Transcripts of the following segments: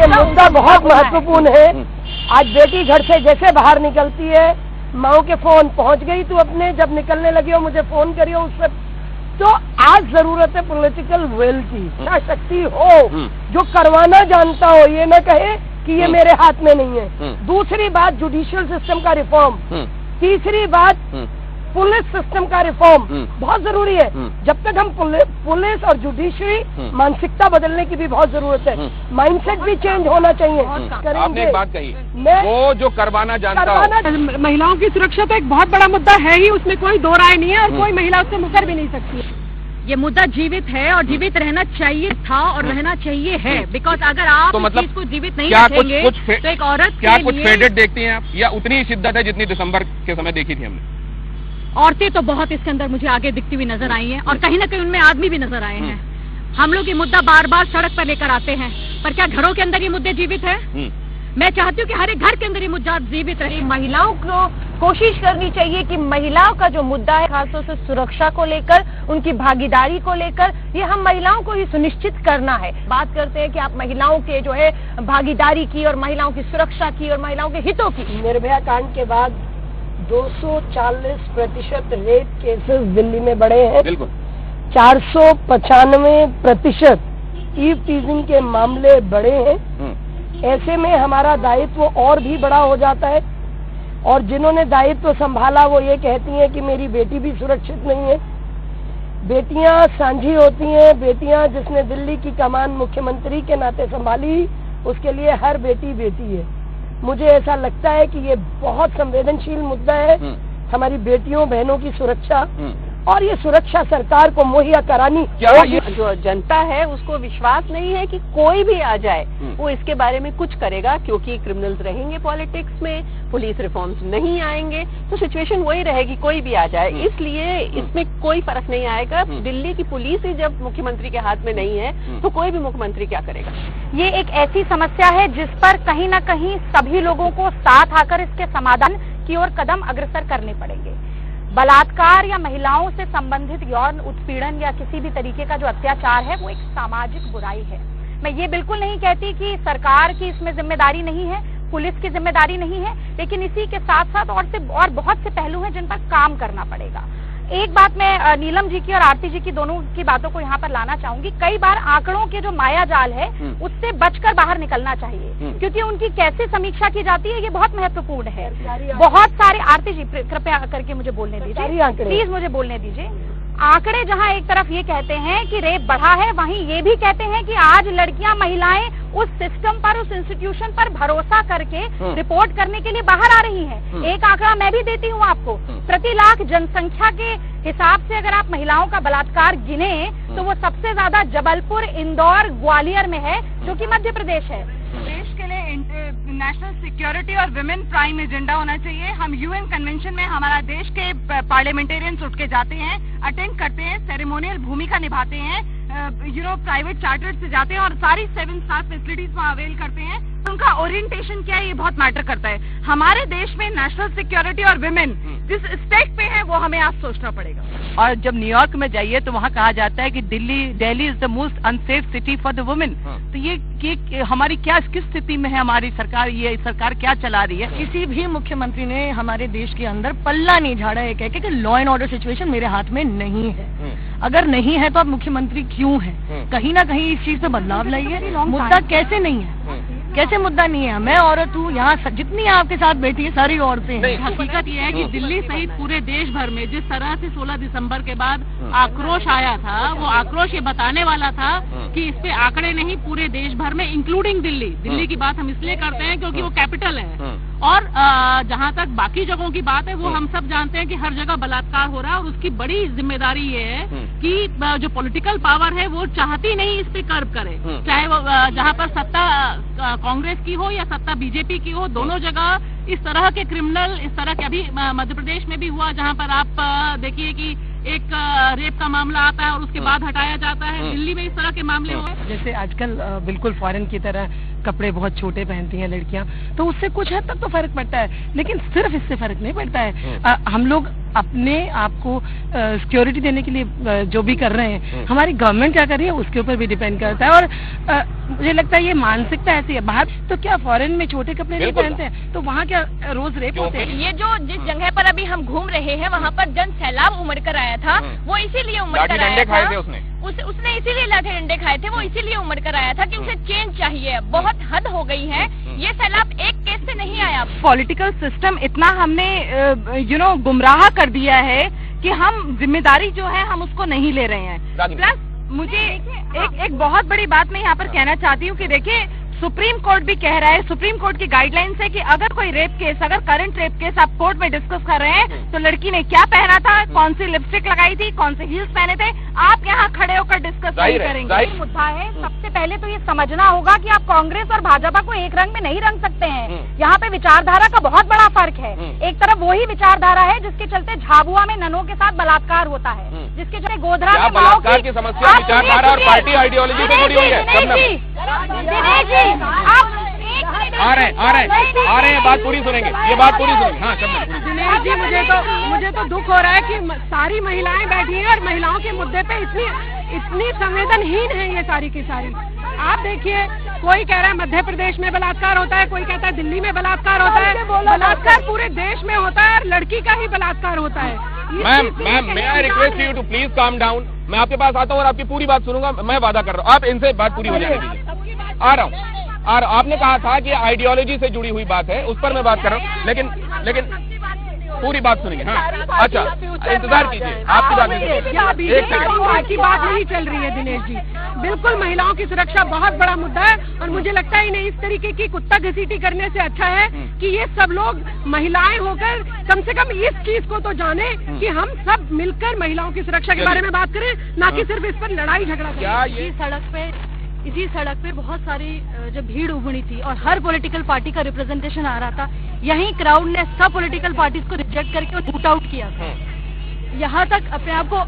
ये मुद्दा बहुत महत्वपूर्ण है। आज बेटी घर से जैसे बाहर निकलती है, माँ के फोन पहुंच गई, तू अपने जब निकलने लगी हो मुझे फोन करियो उससे। तो आज जरूरत है पॉलिटिकल विल की, इच्छा शक्ति हो, जो करवाना जानता हो, ये न कहे कि ये मेरे हाथ में नहीं है। दूसरी बात जुडिशियल सिस्टम का रिफॉर्म, तीसरी बात पुलिस सिस्टम का रिफॉर्म बहुत जरूरी है। जब तक हम पुलिस और जुडिशरी मानसिकता बदलने की भी बहुत जरूरत है, माइंडसेट भी चेंज होना चाहिए। आपने एक बात कही, वो जो करवाना जानता हो। महिलाओं की सुरक्षा तो एक बहुत बड़ा मुद्दा है ही, उसमें कोई दो राय नहीं है और कोई महिला उससे मुकर भी नहीं सकती। ये मुद्दा जीवित है और जीवित रहना चाहिए था और रहना चाहिए है, बिकॉज अगर आप तो मतलब इसको जीवित नहीं रखेंगे तो एक औरत क्या कुछ फेडेड देखती हैं आप, या उतनी ही शिद्दत है जितनी दिसंबर के समय देखी थी हमने? औरतें तो बहुत इसके अंदर मुझे आगे दिखती हुई नजर आई हैं और कहीं ना कहीं उनमें आदमी भी नजर आए हैं। हम लोग ये मुद्दा बार बार सड़क पर लेकर आते हैं, पर क्या घरों के अंदर ये मुद्दे जीवित है? मैं चाहती हूँ कि हर एक घर के अंदर ये मुद्दा जीवित रहे। महिलाओं को कोशिश करनी चाहिए कि महिलाओं का जो मुद्दा है, खासतौर से सुरक्षा को लेकर, उनकी भागीदारी को लेकर, ये हम महिलाओं को ही सुनिश्चित करना है। बात करते हैं कि आप महिलाओं के जो है भागीदारी की और महिलाओं की सुरक्षा की और महिलाओं के हितों की। निर्भया कांड के बाद 240% रेप केसेस दिल्ली में बढ़े हैं। बिल्कुल। 495% ईव टीजिंग के मामले बढ़े हैं। ऐसे में हमारा दायित्व और भी बड़ा हो जाता है, और जिन्होंने दायित्व संभाला वो ये कहती हैं कि मेरी बेटी भी सुरक्षित नहीं है। बेटियां साझी होती हैं, बेटियां जिसने दिल्ली की कमान मुख्यमंत्री के नाते संभाली, उसके लिए हर बेटी बेटी है। मुझे ऐसा लगता है कि ये बहुत संवेदनशील मुद्दा है, हमारी बेटियों बहनों की सुरक्षा, और ये सुरक्षा सरकार को मुहैया करानी। जो जनता है उसको विश्वास नहीं है कि कोई भी आ जाए वो इसके बारे में कुछ करेगा, क्योंकि क्रिमिनल्स रहेंगे पॉलिटिक्स में, पुलिस रिफॉर्म्स नहीं आएंगे, तो सिचुएशन वही रहेगी कोई भी आ जाए। इसलिए इसमें कोई फर्क नहीं आएगा। दिल्ली की पुलिस ही जब मुख्यमंत्री के हाथ में नहीं है तो कोई भी मुख्यमंत्री क्या करेगा? ये एक ऐसी समस्या है जिस पर कहीं न कहीं सभी लोगों को साथ आकर इसके समाधान की ओर कदम अग्रसर करने पड़ेंगे। बलात्कार या महिलाओं से संबंधित यौन उत्पीड़न या किसी भी तरीके का जो अत्याचार है वो एक सामाजिक बुराई है। मैं ये बिल्कुल नहीं कहती कि सरकार की इसमें जिम्मेदारी नहीं है, पुलिस की जिम्मेदारी नहीं है, लेकिन इसी के साथ साथ और बहुत से पहलू हैं जिन पर काम करना पड़ेगा। एक बात मैं नीलम जी की और आरती जी की दोनों की बातों को यहाँ पर लाना चाहूंगी। कई बार आंकड़ों के जो माया जाल है उससे बचकर बाहर निकलना चाहिए, क्योंकि उनकी कैसे समीक्षा की जाती है ये बहुत महत्वपूर्ण है। बहुत सारे, आरती जी कृपया करके मुझे बोलने दीजिए, प्लीज मुझे बोलने दीजिए। आंकड़े जहां एक तरफ ये कहते हैं कि रेप बढ़ा है, वहीं ये भी कहते हैं कि आज लड़कियां, महिलाएं उस सिस्टम पर, उस इंस्टीट्यूशन पर भरोसा करके रिपोर्ट करने के लिए बाहर आ रही हैं। एक आंकड़ा मैं भी देती हूँ आपको, प्रति लाख जनसंख्या के हिसाब से अगर आप महिलाओं का बलात्कार गिने तो वो सबसे ज्यादा जबलपुर, इंदौर, ग्वालियर में है, जो कि मध्य प्रदेश है। देश के लिए नेशनल सिक्योरिटी और विमेन प्राइम एजेंडा होना चाहिए। हम यूएन कन्वेंशन में हमारा देश के पार्लियामेंटेरियंस उठ के जाते हैं, अटेंड करते हैं, सेरेमोनियल भूमिका निभाते हैं, प्राइवेट चार्टर्ड से जाते हैं और सारी 7 स्टार फैसिलिटीज वहाँ अवेल करते हैं। उनका ओरिएंटेशन क्या है ये बहुत मैटर करता है। हमारे देश में नेशनल सिक्योरिटी और विमेन जिस स्टेक पे है वो हमें आज सोचना पड़ेगा। और जब न्यूयॉर्क में जाइए तो वहाँ कहा जाता है कि Delhi is the most unsafe city for the women. तो ये हमारी क्या किस स्थिति में है हमारी सरकार, ये सरकार क्या चला रही है? किसी भी मुख्यमंत्री ने हमारे देश के अंदर पल्ला नहीं झाड़ा है कह के कि लॉ एंड ऑर्डर सिचुएशन मेरे हाथ में नहीं है। अगर नहीं है तो आप मुख्यमंत्री क्यों हैं? कहीं ना कहीं इस चीज पे बदलाव लाइए। मुद्दा कैसे नहीं है, कैसे मुद्दा नहीं है? मैं औरत हूँ, यहाँ जितनी आपके साथ बैठी है सारी औरतें हैं। हकीकत यह है कि दिल्ली सहित पूरे देश भर में जिस तरह से 16 दिसंबर के बाद आक्रोश आया था, वो आक्रोश ये बताने वाला था कि इस पे आंकड़े नहीं, पूरे देश भर में इंक्लूडिंग दिल्ली की बात हम इसलिए करते हैं क्योंकि वो कैपिटल है। और जहाँ तक बाकी जगहों की बात है वो हम सब जानते हैं कि हर जगह बलात्कार हो रहा है, और उसकी बड़ी जिम्मेदारी ये है कि जो पॉलिटिकल पावर है वो चाहती नहीं इस पे कर्व करे, चाहे वो जहाँ पर सत्ता कांग्रेस की हो या सत्ता बीजेपी की हो, दोनों जगह इस तरह के क्रिमिनल, इस तरह के अभी मध्य प्रदेश में भी हुआ जहाँ पर आप देखिए कि एक रेप का मामला आता है और उसके बाद हटाया जाता है। दिल्ली में इस तरह के मामले हुए, जैसे आजकल बिल्कुल फॉरेन की तरह कपड़े बहुत छोटे पहनती हैं लड़कियां, तो उससे कुछ हद तक तो फर्क पड़ता है, लेकिन सिर्फ इससे फर्क नहीं पड़ता है। हम लोग अपने आप को सिक्योरिटी देने के लिए जो भी कर रहे हैं, हमारी गवर्नमेंट क्या कर रही है उसके ऊपर भी डिपेंड करता है। और मुझे लगता है ये मानसिकता ऐसी है, बाहर तो क्या फॉरेन में छोटे कपड़े नहीं पहनते हैं, तो वहाँ क्या रोज रेप होते हैं? ये जो जिस जगह पर अभी हम घूम रहे हैं वहाँ पर जन सैलाब उमड़ कर आया था, वो इसीलिए उमड़ कर आया था, उसने इसीलिए लाठी डंडे खाए थे, वो इसीलिए उमड़ कर आया था कि उसे चेंज चाहिए। बहुत हद हो गई है, ये सैलाब एक केस से नहीं आया। पॉलिटिकल सिस्टम इतना हमने गुमराह कर दिया है कि हम जिम्मेदारी जो है हम उसको नहीं ले रहे हैं। प्लस मुझे एक बहुत बड़ी बात मैं यहाँ पर कहना चाहती हूँ कि देखिए, सुप्रीम कोर्ट भी कह रहा है, सुप्रीम कोर्ट की गाइडलाइंस है कि अगर कोई रेप केस, अगर करंट रेप केस आप कोर्ट में डिस्कस कर रहे हैं, तो लड़की ने क्या पहना था, कौन सी लिपस्टिक लगाई थी, कौन से हील्स पहने थे, आप यहाँ खड़े होकर डिस्कस नहीं करेंगे। ये मुद्दा है, सबसे पहले तो ये समझना होगा कि आप कांग्रेस और भाजपा को एक रंग में नहीं रंग सकते हैं। यहाँ पे विचारधारा का बहुत बड़ा फर्क है। एक तरफ वही विचारधारा है जिसके चलते झाबुआ में ननों के साथ बलात्कार होता है, जिसके चलते गोधरा में बलात्कार की समस्या विचारधारा और पार्टी आइडियोलॉजी से जुड़ी हुई है। दिनेश जी, आ रहे हैं, बात पूरी सुनेंगे, ये बात पूरी सुनेंगे। हाँ दिनेश जी, मुझे तो दुख हो रहा है कि सारी महिलाएं बैठी हैं और महिलाओं के मुद्दे पे इतनी संवेदनहीन है ये सारी की सारी। आप देखिए, कोई कह रहा है मध्य प्रदेश में बलात्कार होता है, कोई कहता है दिल्ली में बलात्कार होता है। बलात्कार पूरे देश में होता है और लड़की का ही बलात्कार होता है। मैम, मैं I request you to please calm down. मैं आपके पास आता हूँ और आपकी पूरी बात सुनूंगा, मैं वादा कर रहा हूँ। आप इनसे बात पूरी हो जाने दीजिए। आ रहा हूँ। और आपने कहा था कि आइडियोलॉजी से जुड़ी हुई बात है, उस पर मैं बात कर रहा हूँ, लेकिन पूरी बात सुनेंगे। हाँ, अच्छा, इंतजार कीजिए, आपकी बात की बात नहीं चल रही है दिनेश जी। बिल्कुल महिलाओं की सुरक्षा बहुत बड़ा मुद्दा है और मुझे लगता है इन्हें इस तरीके की कुत्ता घसीटी करने से अच्छा है कि ये सब लोग महिलाएं होकर कम से कम इस चीज को तो जाने कि हम सब मिलकर महिलाओं की सुरक्षा के बारे में बात करें, ना कि सिर्फ इस पर लड़ाई झगड़ा करें। इसी सड़क पे बहुत सारी जब भीड़ उमड़ी थी और हर पॉलिटिकल पार्टी का रिप्रेजेंटेशन आ रहा था, यही क्राउड ने सब पॉलिटिकल पार्टीज को रिजेक्ट करके वोट आउट किया था। यहाँ तक अपने आप को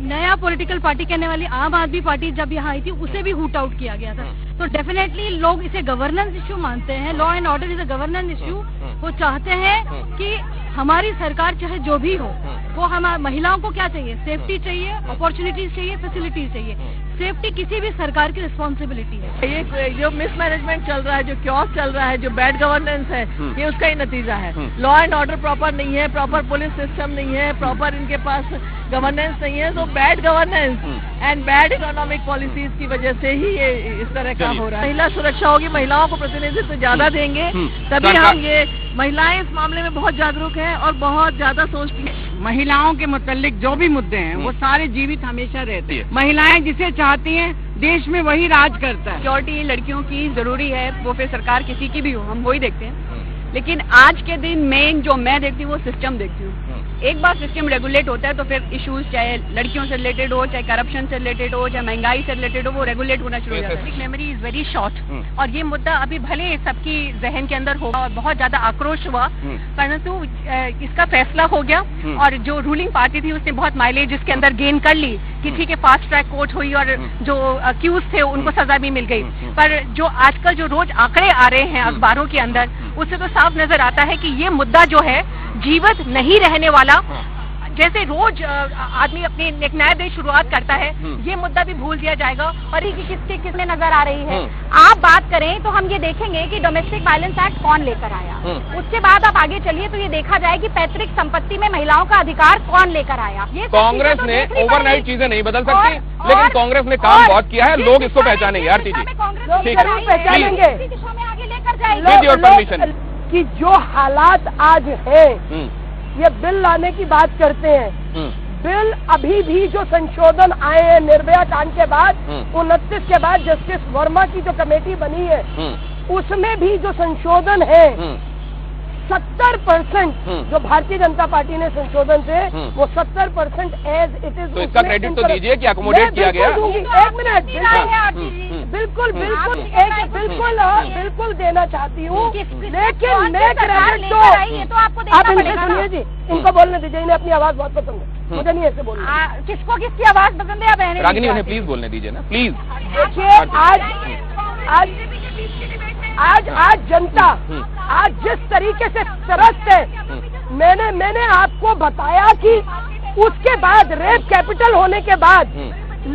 नया पॉलिटिकल पार्टी कहने वाली आम आदमी पार्टी जब यहाँ आई थी, उसे भी हुट आउट किया गया था। तो डेफिनेटली लोग इसे गवर्नेंस इश्यू मानते हैं, law and order is a governance issue. वो चाहते हैं कि हमारी सरकार चाहे जो भी हो, वो हम महिलाओं को क्या चाहिए, सेफ्टी चाहिए, अपॉर्चुनिटीज चाहिए, फैसिलिटीज चाहिए। सेफ्टी किसी भी सरकार की रिस्पॉन्सिबिलिटी है। ये जो मिसमैनेजमेंट चल रहा है, जो क्योस चल रहा है, जो बैड गवर्नेंस है, ये उसका ही नतीजा है। लॉ एंड ऑर्डर प्रॉपर नहीं है, प्रॉपर पुलिस सिस्टम नहीं है, प्रॉपर इनके पास गवर्नेंस नहीं है। तो bad governance and bad economic policies की वजह से ही ये इस तरह का हो रहा है। महिला सुरक्षा होगी, महिलाओं को प्रतिनिधित्व ज्यादा देंगे, तभी हम ये महिलाएं इस मामले में बहुत जागरूक हैं और बहुत ज्यादा सोचती हैं। महिलाओं के मुतालिक जो भी मुद्दे हैं वो सारे जीवित हमेशा रहते हैं। महिलाएं जिसे चाहती हैं देश में वही राज करता है। सिक्योरिटी लड़कियों की जरूरी है, वो फिर सरकार किसी की भी हो, हम वही देखते हैं। लेकिन आज के दिन मेन जो मैं देखती हूँ वो सिस्टम देखती हूँ। एक बार सिस्टम रेगुलेट होता है तो फिर इश्यूज चाहे लड़कियों से रिलेटेड हो, चाहे करप्शन से रिलेटेड हो, चाहे महंगाई से रिलेटेड हो, वो रेगुलेट होना शुरू हो जाता है। मेमोरी इज वेरी शॉर्ट और ये मुद्दा अभी भले सबकी जहन के अंदर होगा और बहुत ज्यादा आक्रोश हुआ, परंतु इसका फैसला हो गया और जो रूलिंग पार्टी थी उसने बहुत माइलेज इसके अंदर गेन कर ली कि ठीक है, फास्ट ट्रैक कोर्ट हुई और जो अक्यूज थे उनको सजा भी मिल गई। पर जो आजकल जो रोज आंकड़े आ रहे हैं अखबारों के अंदर, उससे तो साफ नजर आता है कि ये मुद्दा जो है जीवित नहीं रहने वाला। जैसे रोज आदमी अपनी एक नया दिन शुरुआत करता है, ये मुद्दा भी भूल दिया जाएगा और किसने नजर आ रही है। आप बात करें तो हम ये देखेंगे कि डोमेस्टिक वायलेंस एक्ट कौन लेकर आया, उसके बाद आप आगे चलिए तो ये देखा जाए कि पैतृक संपत्ति में महिलाओं का अधिकार कौन लेकर आया। ये कांग्रेस ने ओवरनाइट चीजें नहीं बदल सकती, लेकिन कांग्रेस ने काम बहुत किया है, लोग इसको पहचानेंगे। यार जरूर पहचानेंगे दिशा में आगे लेकर जाएंगे कि जो हालात आज है, ये बिल लाने की बात करते हैं। बिल अभी भी जो संशोधन आए हैं निर्भया कांड के बाद, 29 के बाद जस्टिस वर्मा की जो कमेटी बनी है, उसमें भी जो संशोधन है 70% जो भारतीय जनता पार्टी ने संशोधन थे वो 70% एज इट इज। तो इसका क्रेडिट तो दीजिए कि अकोमोडेट किया गया। एक मिनट, बिल्कुल बिल्कुल देना चाहती हूँ, लेकिन मैं क्रेडिट तो आप इनसे सुनिए जी, इनको बोलने दीजिए, इन्हें अपनी आवाज बहुत पसंद है, मुझे नहीं ऐसे बोलना। किसको किसकी आवाज पसंद है? रागिनी, उन्हें प्लीज बोलने दीजिए ना, प्लीज। देखिए आज आज जनता आज जिस तरीके से त्रस्त है, मैंने आपको बताया कि उसके बाद रेप कैपिटल होने के बाद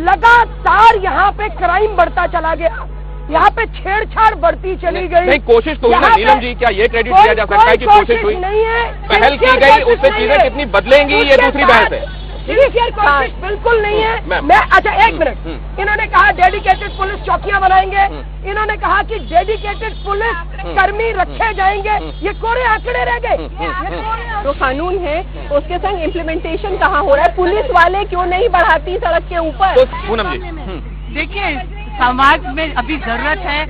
लगातार यहाँ पे क्राइम बढ़ता चला गया, यहाँ पे छेड़छाड़ बढ़ती चली गई। नहीं, कोशिश तो हुई ना नीलम जी, क्या ये क्रेडिट दिया जा सकता है कि कोशिश हुई? नहीं है, पहल की गई, उससे चीजें कितनी बदलेंगी ये दूसरी बहस है। कोशिश बिल्कुल नहीं है। मैं अच्छा एक मिनट, इन्होंने कहा डेडिकेटेड पुलिस चौकियां बनाएंगे, इन्होंने कहा कि डेडिकेटेड पुलिस कर्मी रखे जाएंगे, ये कोरे आंकड़े रह गए। तो कानून है, उसके संग इम्प्लीमेंटेशन कहाँ हो रहा है? पुलिस वाले क्यों नहीं बढ़ाती सड़क के ऊपर? तो पूनम जी देखिए, समाज में अभी जरूरत है।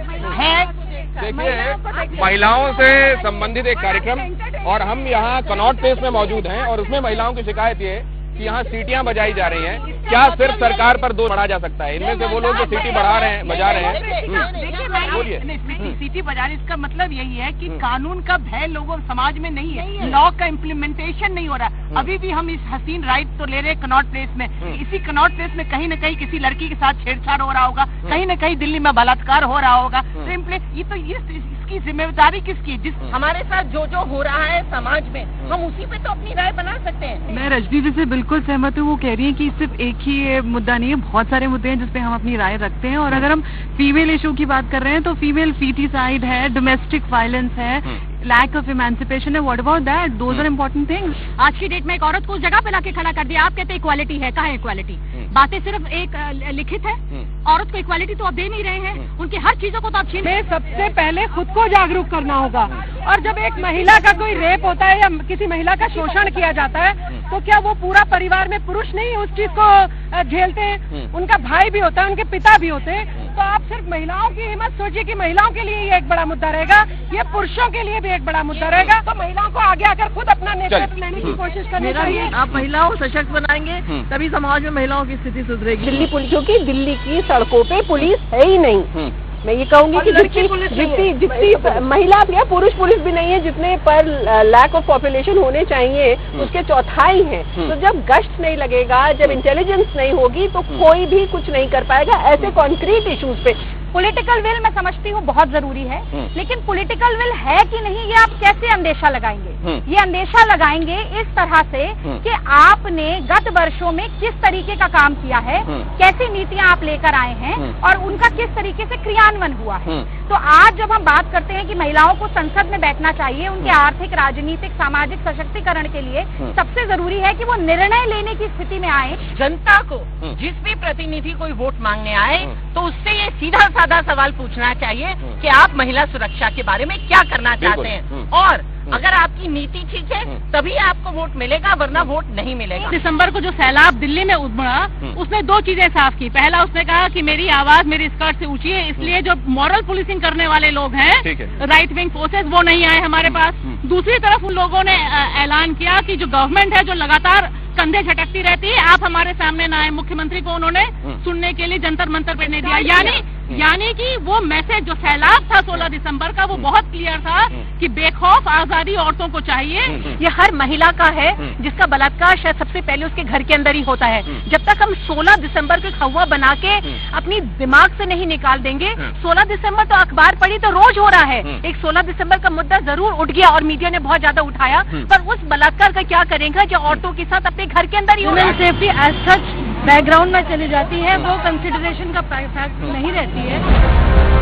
देखिए, महिलाओं से संबंधित एक कार्यक्रम, और हम यहाँ कनॉट प्लेस में मौजूद हैं, और उसमें महिलाओं की शिकायत ये है कि यहाँ सीटियां बजाई जा रही हैं। क्या सिर्फ सरकार पर दोष बढ़ा जा सकता है? इनमें से वो लोग जो सीटी बजा रहे हैं बोलिए। सीटी बजाने इसका मतलब यही है कि कानून का भय लोगों समाज में नहीं है, लॉ का इम्प्लीमेंटेशन नहीं हो रहा। अभी भी हम इस हसीन राइट तो ले रहे हैं कनॉट प्लेस में, इसी कनॉट प्लेस में कहीं न कहीं किसी लड़की के साथ छेड़छाड़ हो रहा होगा, कहीं न कहीं दिल्ली में बलात्कार हो रहा होगा। तो ये इसकी जिम्मेदारी किसकी? जिस हमारे साथ जो हो रहा है समाज में, हम उसी पे तो अपनी राय बना सकते हैं। मैं रजनी जी से बिल्कुल सहमत हूँ। वो कह रही है कि सिर्फ एक ही मुद्दा नहीं है, बहुत सारे मुद्दे हैं जिसपे हम अपनी राय रखते हैं। और अगर हम फीमेल इशू की बात कर रहे हैं तो फीमेल फीटिसाइड है, डोमेस्टिक वायलेंस है, लैक ऑफ इमेंसिपेशन है, what about that? Those are important things. आज की डेट में एक औरत को उस जगह पे लाके खड़ा कर दिया, आप कहते इक्वालिटी है। कहाँ है इक्वालिटी? बातें सिर्फ एक लिखित है, औरत को इक्वालिटी तो आप दे नहीं रहे हैं, उनकी हर चीजों को तो आप छीन। सबसे पहले खुद को जागरूक करना होगा, और जब एक महिला का कोई रेप होता है या किसी महिला का शोषण किया जाता है तो क्या वो पूरा परिवार में पुरुष नहीं उस चीज को झेलते हैं? उनका भाई भी होता है, उनके पिता भी होते हैं। तो आप सिर्फ महिलाओं की हिम्मत सोचिए कि महिलाओं के लिए ये एक बड़ा मुद्दा रहेगा, ये पुरुषों के लिए भी एक बड़ा मुद्दा रहेगा। तो महिलाओं को आगे आकर खुद अपना नेतृत्व लेने की कोशिश करनी चाहिए। आप महिलाओं को सशक्त बनाएंगे तभी समाज में महिलाओं की स्थिति सुधरेगी। दिल्ली पुलिस, क्योंकि दिल्ली की सड़कों पे पुलिस है ही नहीं। मैं ये कहूंगी कि जितनी महिला या पुरुष पुलिस भी नहीं है, जितने पर लैक ऑफ पॉपुलेशन होने चाहिए उसके चौथाई हैं। तो जब गश्त नहीं लगेगा, जब इंटेलिजेंस नहीं होगी, तो कोई भी कुछ नहीं कर पाएगा ऐसे कॉन्क्रीट इश्यूज पे। पॉलिटिकल विल मैं समझती हूँ बहुत जरूरी है, लेकिन पॉलिटिकल विल है कि नहीं ये आप कैसे अंदेशा लगाएंगे? ये अंदेशा लगाएंगे इस तरह से कि आपने गत वर्षों में किस तरीके का काम किया है, कैसी नीतियां आप लेकर आए हैं और उनका किस तरीके से क्रियान्वयन हुआ है। तो आज जब हम बात करते हैं कि महिलाओं को संसद में बैठना चाहिए, उनके आर्थिक, राजनीतिक, सामाजिक सशक्तिकरण के लिए सबसे जरूरी है कि वो निर्णय लेने की स्थिति में आए। जनता को जिस भी प्रतिनिधि कोई वोट मांगने आए तो उससे ये सीधा साधा सवाल पूछना चाहिए कि आप महिला सुरक्षा के बारे में क्या करना चाहते हैं, और अगर आपकी नीति ठीक है तभी आपको वोट मिलेगा, वरना वोट नहीं मिलेगा। दिसंबर को जो सैलाब दिल्ली में उमड़ा, उसने दो चीजें साफ की। पहला, उसने कहा कि मेरी आवाज मेरी स्कर्ट से ऊंची है, इसलिए जो मॉरल पुलिसिंग करने वाले लोग हैं, राइट विंग फोर्सेस, वो नहीं आए हमारे पास। दूसरी तरफ उन लोगों ने ऐलान किया कि जो गवर्नमेंट है, जो लगातार कंधे झटकती रहती है, आप हमारे सामने ना आए। मुख्यमंत्री को उन्होंने सुनने के लिए जंतर मंतर पर नहीं दिया। यानी कि वो मैसेज जो सैलाब था 16 दिसंबर का, वो बहुत क्लियर था कि बेखौफ आजादी औरतों को चाहिए। ये हर महिला का है जिसका बलात्कार शायद सबसे पहले उसके घर के अंदर ही होता है। जब तक हम 16 दिसंबर को खौवा बना के अपनी दिमाग से नहीं निकाल देंगे, 16 दिसंबर तो अखबार पढ़ी तो रोज हो रहा है। एक 16 दिसंबर का मुद्दा जरूर उठ गया और मीडिया ने बहुत ज्यादा उठाया, पर उस बलात्कार का क्या करेगा जो औरतों के साथ अपने घर के अंदर ही हो रहा है। सेफ्टी एज सच बैकग्राउंड में चली जाती है, वो कंसिडरेशन का फैक्ट नहीं रहती है।